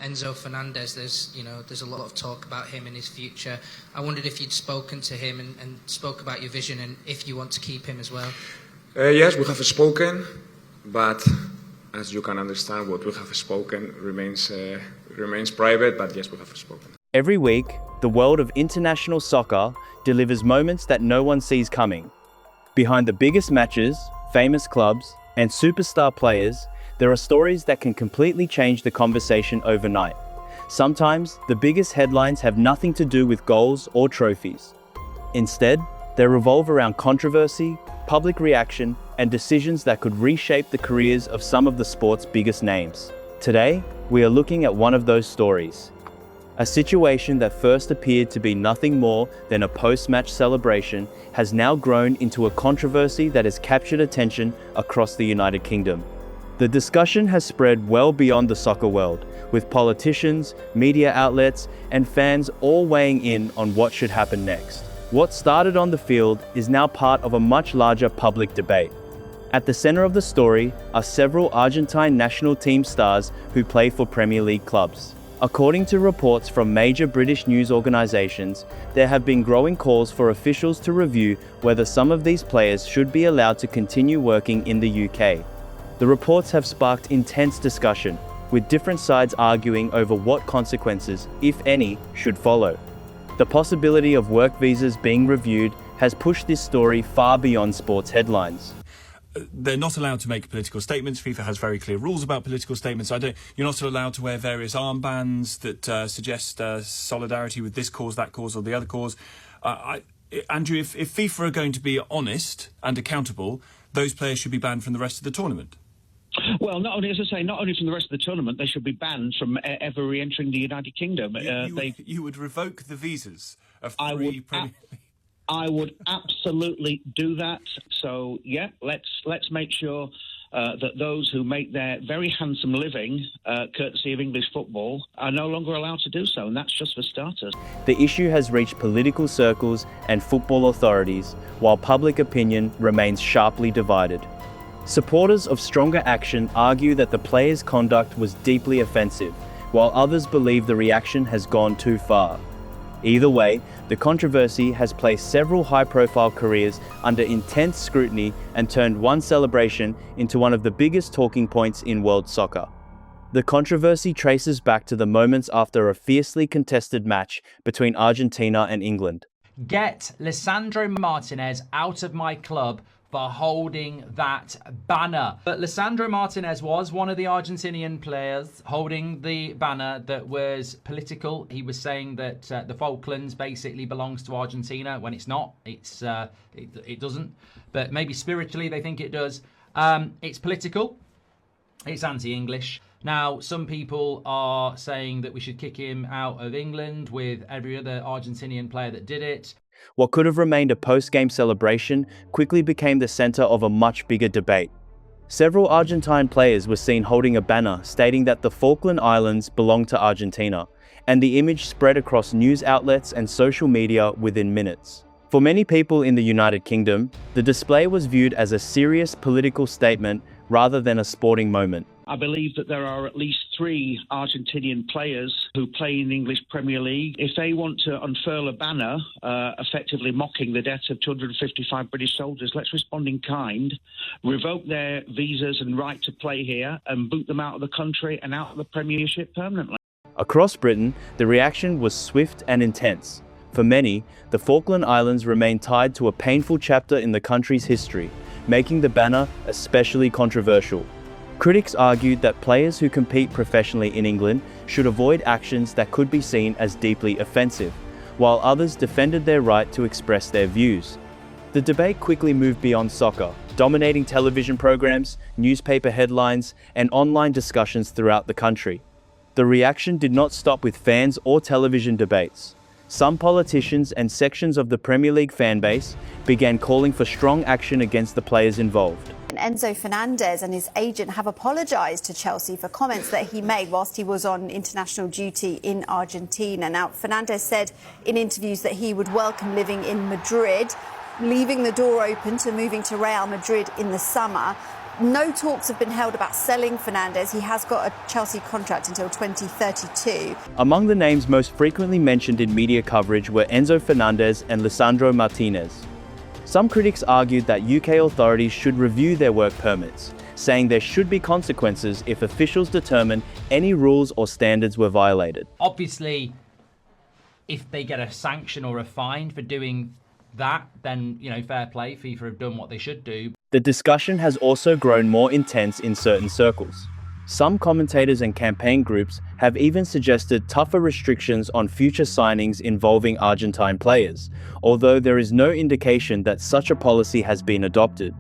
Enzo Fernandez. There's a lot of talk about him and his future. I wondered if you'd spoken to him and spoke about your vision and if you want to keep him as well. Yes, we have spoken, but as you can understand, what we have spoken remains private, but yes, we have spoken. Every week, the world of international soccer delivers moments that no one sees coming. Behind the biggest matches, famous clubs, and superstar players, there are stories that can completely change the conversation overnight. Sometimes, the biggest headlines have nothing to do with goals or trophies. Instead, they revolve around controversy, public reaction, and decisions that could reshape the careers of some of the sport's biggest names. Today, we are looking at one of those stories. A situation that first appeared to be nothing more than a post-match celebration has now grown into a controversy that has captured attention across the United Kingdom. The discussion has spread well beyond the soccer world, with politicians, media outlets, and fans all weighing in on what should happen next. What started on the field is now part of a much larger public debate. At the center of the story are several Argentine national team stars who play for Premier League clubs. According to reports from major British news organisations, there have been growing calls for officials to review whether some of these players should be allowed to continue working in the UK. The reports have sparked intense discussion, with different sides arguing over what consequences, if any, should follow. The possibility of work visas being reviewed has pushed this story far beyond sports headlines. They're not allowed to make political statements. FIFA has very clear rules about political statements. You're not allowed to wear various armbands that suggest solidarity with this cause, that cause, or the other cause. Andrew, if FIFA are going to be honest and accountable, those players should be banned from the rest of the tournament. Well, not only, as I say, not only from the rest of the tournament, they should be banned from ever re-entering the United Kingdom. You would revoke the visas of three Premier League. I would absolutely do that. So, yeah, let's make sure that those who make their very handsome living, courtesy of English football, are no longer allowed to do so, and that's just for starters. The issue has reached political circles and football authorities, while public opinion remains sharply divided. Supporters of stronger action argue that the players' conduct was deeply offensive, while others believe the reaction has gone too far. Either way, the controversy has placed several high-profile careers under intense scrutiny and turned one celebration into one of the biggest talking points in world soccer. The controversy traces back to the moments after a fiercely contested match between Argentina and England. Get Lisandro Martinez out of my club for holding that banner. But Lisandro Martinez was one of the Argentinian players holding the banner that was political. He was saying that the Falklands basically belongs to Argentina when it's not. It doesn't. But maybe spiritually they think it does. It's political. It's anti-English. Now, some people are saying that we should kick him out of England with every other Argentinian player that did it. What could have remained a post-game celebration quickly became the center of a much bigger debate. Several Argentine players were seen holding a banner stating that the Falkland Islands belong to Argentina, and the image spread across news outlets and social media within minutes. For many people in the United Kingdom, the display was viewed as a serious political statement rather than a sporting moment. I believe that there are at least 3 Argentinian players who play in the English Premier League. If they want to unfurl a banner, effectively mocking the deaths of 255 British soldiers, let's respond in kind, revoke their visas and right to play here, and boot them out of the country and out of the Premiership permanently. Across Britain, the reaction was swift and intense. For many, the Falkland Islands remain tied to a painful chapter in the country's history, making the banner especially controversial. Critics argued that players who compete professionally in England should avoid actions that could be seen as deeply offensive, while others defended their right to express their views. The debate quickly moved beyond soccer, dominating television programs, newspaper headlines, and online discussions throughout the country. The reaction did not stop with fans or television debates. Some politicians and sections of the Premier League fan base began calling for strong action against the players involved. Enzo Fernandez and his agent have apologised to Chelsea for comments that he made whilst he was on international duty in Argentina. Now, Fernandez said in interviews that he would welcome living in Madrid, leaving the door open to moving to Real Madrid in the summer. No talks have been held about selling Fernandes. He has got a Chelsea contract until 2032. Among the names most frequently mentioned in media coverage were Enzo Fernandez and Lisandro Martinez. Some critics argued that UK authorities should review their work permits, saying there should be consequences if officials determine any rules or standards were violated. Obviously, if they get a sanction or a fine for doing that, then, fair play. FIFA have done what they should do. The discussion has also grown more intense in certain circles. Some commentators and campaign groups have even suggested tougher restrictions on future signings involving Argentine players, although there is no indication that such a policy has been adopted.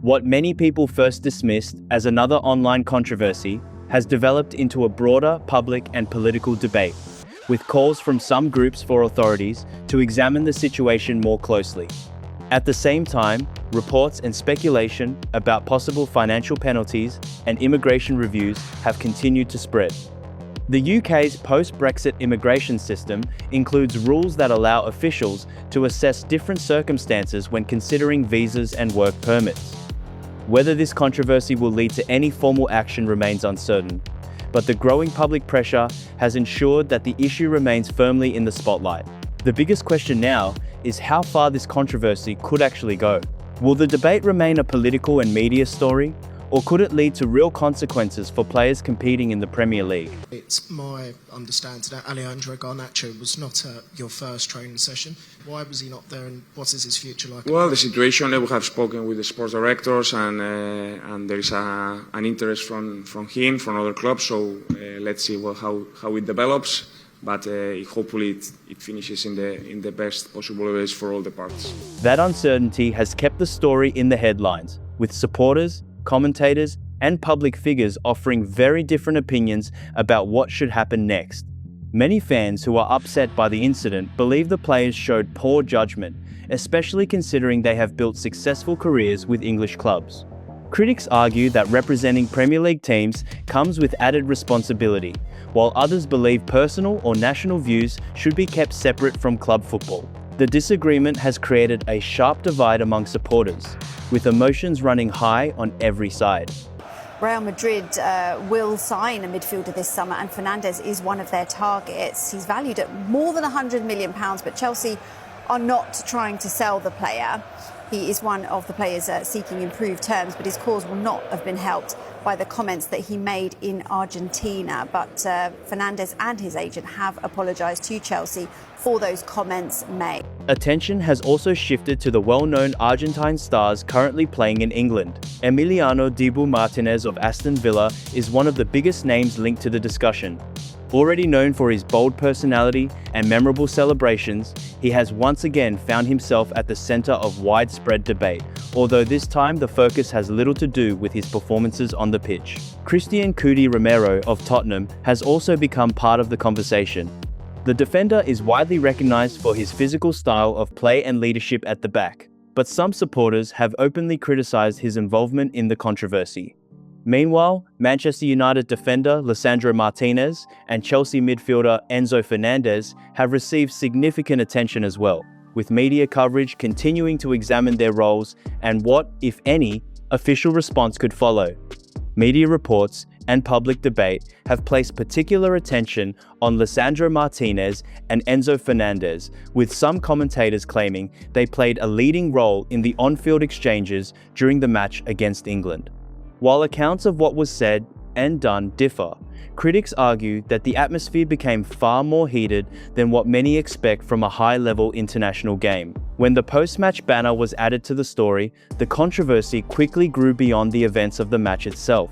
What many people first dismissed as another online controversy has developed into a broader public and political debate, with calls from some groups for authorities to examine the situation more closely. At the same time, reports and speculation about possible financial penalties and immigration reviews have continued to spread. The UK's post-Brexit immigration system includes rules that allow officials to assess different circumstances when considering visas and work permits. Whether this controversy will lead to any formal action remains uncertain, but the growing public pressure has ensured that the issue remains firmly in the spotlight. The biggest question now is how far this controversy could actually go. Will the debate remain a political and media story, or could it lead to real consequences for players competing in the Premier League? It's my understanding that Alejandro Garnacho was not at your first training session. Why was he not there, and what is his future like? Well, the situation, we have spoken with the sports directors, and there is an interest from him, from other clubs, so let's see how it develops. But hopefully it finishes in the best possible ways for all the parties. That uncertainty has kept the story in the headlines, with supporters, commentators, and public figures offering very different opinions about what should happen next. Many fans who are upset by the incident believe the players showed poor judgment, especially considering they have built successful careers with English clubs. Critics argue that representing Premier League teams comes with added responsibility, while others believe personal or national views should be kept separate from club football. The disagreement has created a sharp divide among supporters, with emotions running high on every side. Real Madrid will sign a midfielder this summer, and Fernandes is one of their targets. He's valued at more than £100 million, but Chelsea are not trying to sell the player. He is one of the players seeking improved terms, but his cause will not have been helped by the comments that he made in Argentina. But Fernandes and his agent have apologised to Chelsea for those comments made. Attention has also shifted to the well-known Argentine stars currently playing in England. Emiliano Dibu Martinez of Aston Villa is one of the biggest names linked to the discussion. Already known for his bold personality and memorable celebrations, he has once again found himself at the centre of widespread debate, although this time the focus has little to do with his performances on the pitch. Christian Cudi Romero of Tottenham has also become part of the conversation. The defender is widely recognised for his physical style of play and leadership at the back, but some supporters have openly criticised his involvement in the controversy. Meanwhile, Manchester United defender Lisandro Martinez and Chelsea midfielder Enzo Fernandez have received significant attention as well, with media coverage continuing to examine their roles and what, if any, official response could follow. Media reports and public debate have placed particular attention on Lisandro Martinez and Enzo Fernandez, with some commentators claiming they played a leading role in the on-field exchanges during the match against England. While accounts of what was said and done differ, critics argue that the atmosphere became far more heated than what many expect from a high-level international game. When the post-match banner was added to the story, the controversy quickly grew beyond the events of the match itself.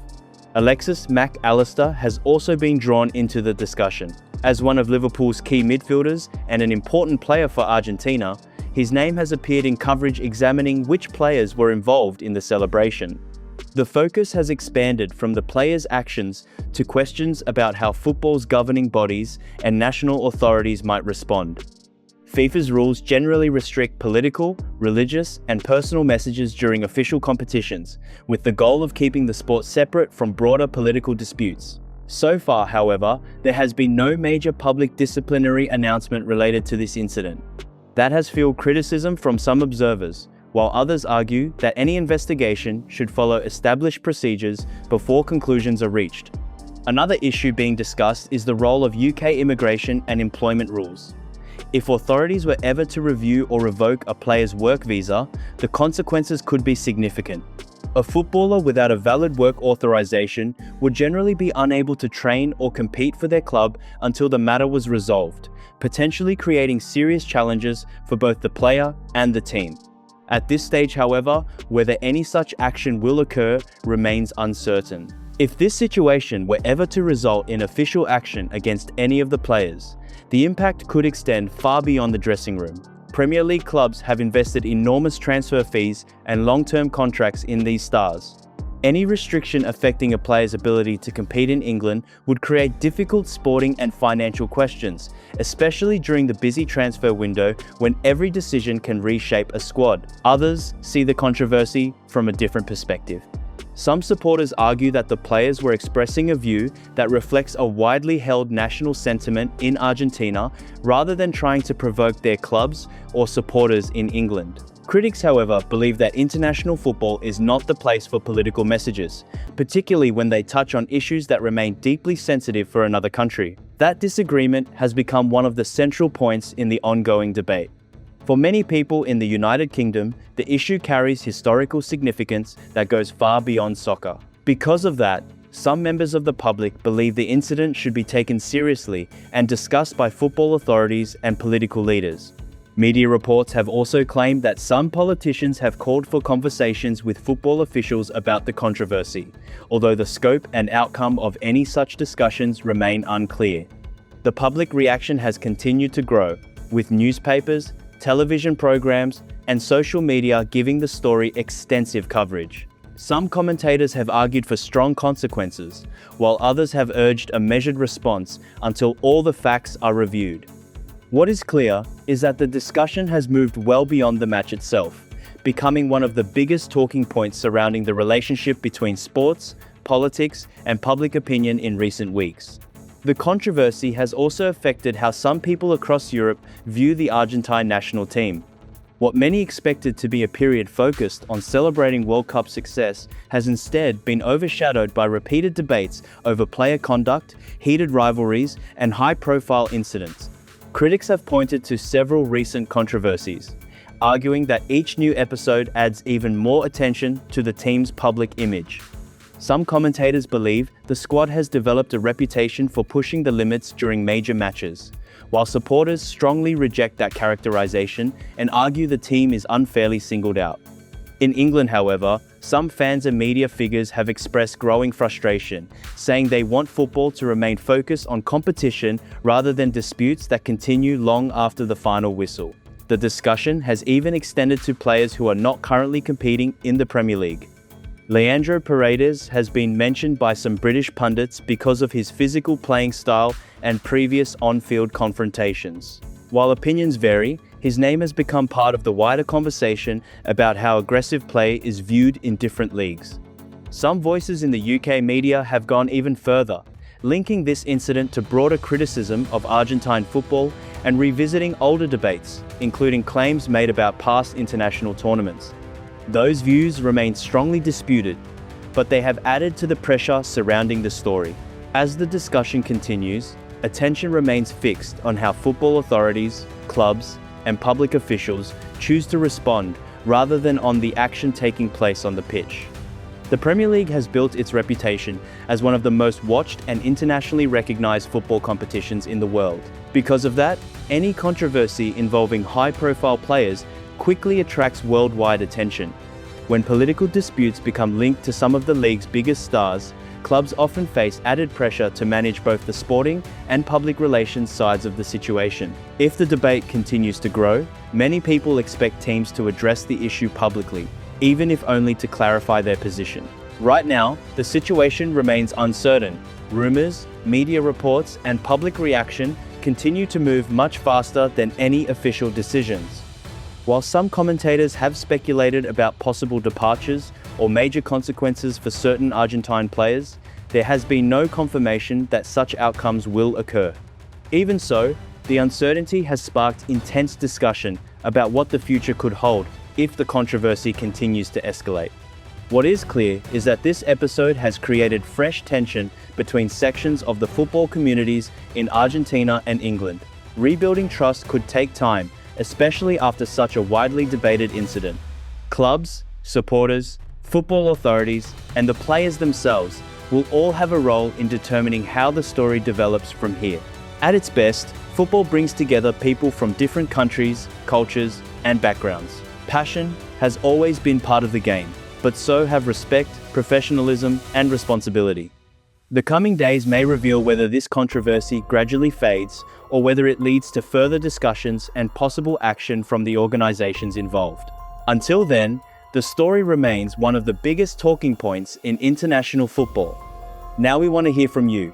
Alexis Mac Allister has also been drawn into the discussion. As one of Liverpool's key midfielders and an important player for Argentina, his name has appeared in coverage examining which players were involved in the celebration. The focus has expanded from the players' actions to questions about how football's governing bodies and national authorities might respond. FIFA's rules generally restrict political, religious, and personal messages during official competitions, with the goal of keeping the sport separate from broader political disputes. So far, however, there has been no major public disciplinary announcement related to this incident. That has fueled criticism from some observers, while others argue that any investigation should follow established procedures before conclusions are reached. Another issue being discussed is the role of UK immigration and employment rules. If authorities were ever to review or revoke a player's work visa, the consequences could be significant. A footballer without a valid work authorization would generally be unable to train or compete for their club until the matter was resolved, potentially creating serious challenges for both the player and the team. At this stage, however, whether any such action will occur remains uncertain. If this situation were ever to result in official action against any of the players, the impact could extend far beyond the dressing room. Premier League clubs have invested enormous transfer fees and long-term contracts in these stars. Any restriction affecting a player's ability to compete in England would create difficult sporting and financial questions, especially during the busy transfer window when every decision can reshape a squad. Others see the controversy from a different perspective. Some supporters argue that the players were expressing a view that reflects a widely held national sentiment in Argentina rather than trying to provoke their clubs or supporters in England. Critics, however, believe that international football is not the place for political messages, particularly when they touch on issues that remain deeply sensitive for another country. That disagreement has become one of the central points in the ongoing debate. For many people in the United Kingdom, the issue carries historical significance that goes far beyond soccer. Because of that, some members of the public believe the incident should be taken seriously and discussed by football authorities and political leaders. Media reports have also claimed that some politicians have called for conversations with football officials about the controversy, although the scope and outcome of any such discussions remain unclear. The public reaction has continued to grow, with newspapers, television programs, and social media giving the story extensive coverage. Some commentators have argued for strong consequences, while others have urged a measured response until all the facts are reviewed. What is clear is that the discussion has moved well beyond the match itself, becoming one of the biggest talking points surrounding the relationship between sports, politics, and public opinion in recent weeks. The controversy has also affected how some people across Europe view the Argentine national team. What many expected to be a period focused on celebrating World Cup success has instead been overshadowed by repeated debates over player conduct, heated rivalries, and high-profile incidents. Critics have pointed to several recent controversies, arguing that each new episode adds even more attention to the team's public image. Some commentators believe the squad has developed a reputation for pushing the limits during major matches, while supporters strongly reject that characterization and argue the team is unfairly singled out. In England, however, some fans and media figures have expressed growing frustration, saying they want football to remain focused on competition rather than disputes that continue long after the final whistle. The discussion has even extended to players who are not currently competing in the Premier League. Leandro Paredes has been mentioned by some British pundits because of his physical playing style and previous on-field confrontations. While opinions vary, his name has become part of the wider conversation about how aggressive play is viewed in different leagues. Some voices in the UK media have gone even further, linking this incident to broader criticism of Argentine football and revisiting older debates, including claims made about past international tournaments. Those views remain strongly disputed, but they have added to the pressure surrounding the story. As the discussion continues, attention remains fixed on how football authorities, clubs, and public officials choose to respond rather than on the action taking place on the pitch. The Premier League has built its reputation as one of the most watched and internationally recognized football competitions in the world. Because of that, any controversy involving high-profile players quickly attracts worldwide attention. When political disputes become linked to some of the league's biggest stars, clubs often face added pressure to manage both the sporting and public relations sides of the situation. If the debate continues to grow, many people expect teams to address the issue publicly, even if only to clarify their position. Right now, the situation remains uncertain. Rumors, media reports, and public reaction continue to move much faster than any official decisions. While some commentators have speculated about possible departures or major consequences for certain Argentine players, there has been no confirmation that such outcomes will occur. Even so, the uncertainty has sparked intense discussion about what the future could hold. if the controversy continues to escalate. What is clear is that this episode has created fresh tension between sections of the football communities in Argentina and England. Rebuilding trust could take time, especially after such a widely debated incident. Clubs, supporters, football authorities, and the players themselves will all have a role in determining how the story develops from here. At its best, football brings together people from different countries, cultures, and backgrounds. Passion has always been part of the game, but so have respect, professionalism, and responsibility. The coming days may reveal whether this controversy gradually fades or whether it leads to further discussions and possible action from the organizations involved. Until then, the story remains one of the biggest talking points in international football. Now we want to hear from you.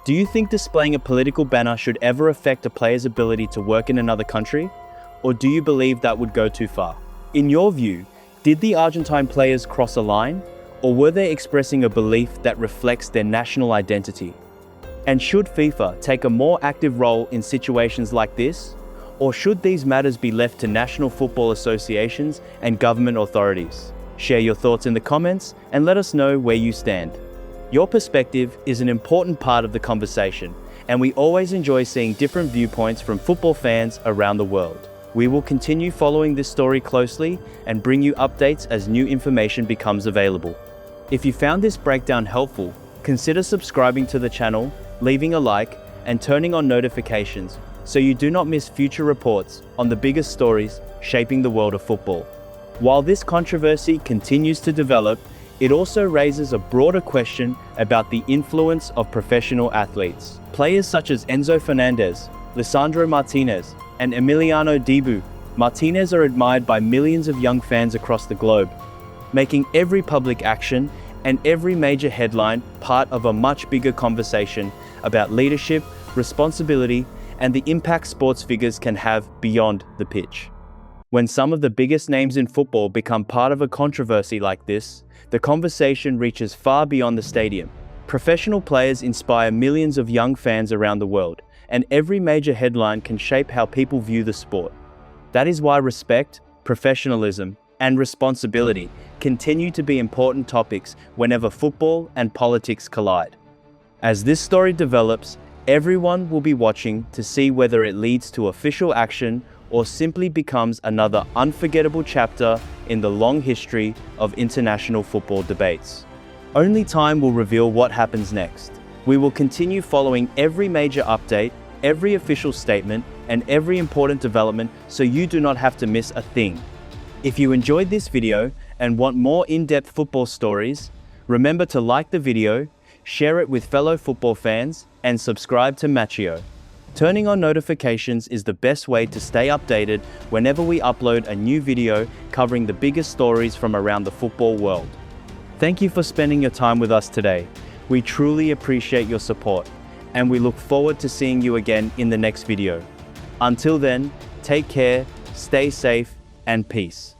Do you think displaying a political banner should ever affect a player's ability to work in another country? Or do you believe that would go too far? In your view, did the Argentine players cross a line? Or were they expressing a belief that reflects their national identity? And should FIFA take a more active role in situations like this? Or should these matters be left to national football associations and government authorities? Share your thoughts in the comments and let us know where you stand. Your perspective is an important part of the conversation, and we always enjoy seeing different viewpoints from football fans around the world. We will continue following this story closely and bring you updates as new information becomes available. If you found this breakdown helpful, consider subscribing to the channel, leaving a like, and turning on notifications so you do not miss future reports on the biggest stories shaping the world of football. While this controversy continues to develop, it also raises a broader question about the influence of professional athletes. Players such as Enzo Fernandez, Lisandro Martinez, and Emiliano Dibu Martinez are admired by millions of young fans across the globe, making every public action and every major headline part of a much bigger conversation about leadership, responsibility, and the impact sports figures can have beyond the pitch. When some of the biggest names in football become part of a controversy like this, the conversation reaches far beyond the stadium. Professional players inspire millions of young fans around the world, and every major headline can shape how people view the sport. That is why respect, professionalism, and responsibility continue to be important topics whenever football and politics collide. As this story develops, everyone will be watching to see whether it leads to official action or simply becomes another unforgettable chapter in the long history of international football debates. Only time will reveal what happens next. We will continue following every major update, every official statement, and every important development so you do not have to miss a thing. If you enjoyed this video and want more in-depth football stories, remember to like the video, share it with fellow football fans, and subscribe to Matchio. Turning on notifications is the best way to stay updated whenever we upload a new video covering the biggest stories from around the football world. Thank you for spending your time with us today. We truly appreciate your support, and we look forward to seeing you again in the next video. Until then, take care, stay safe, and peace.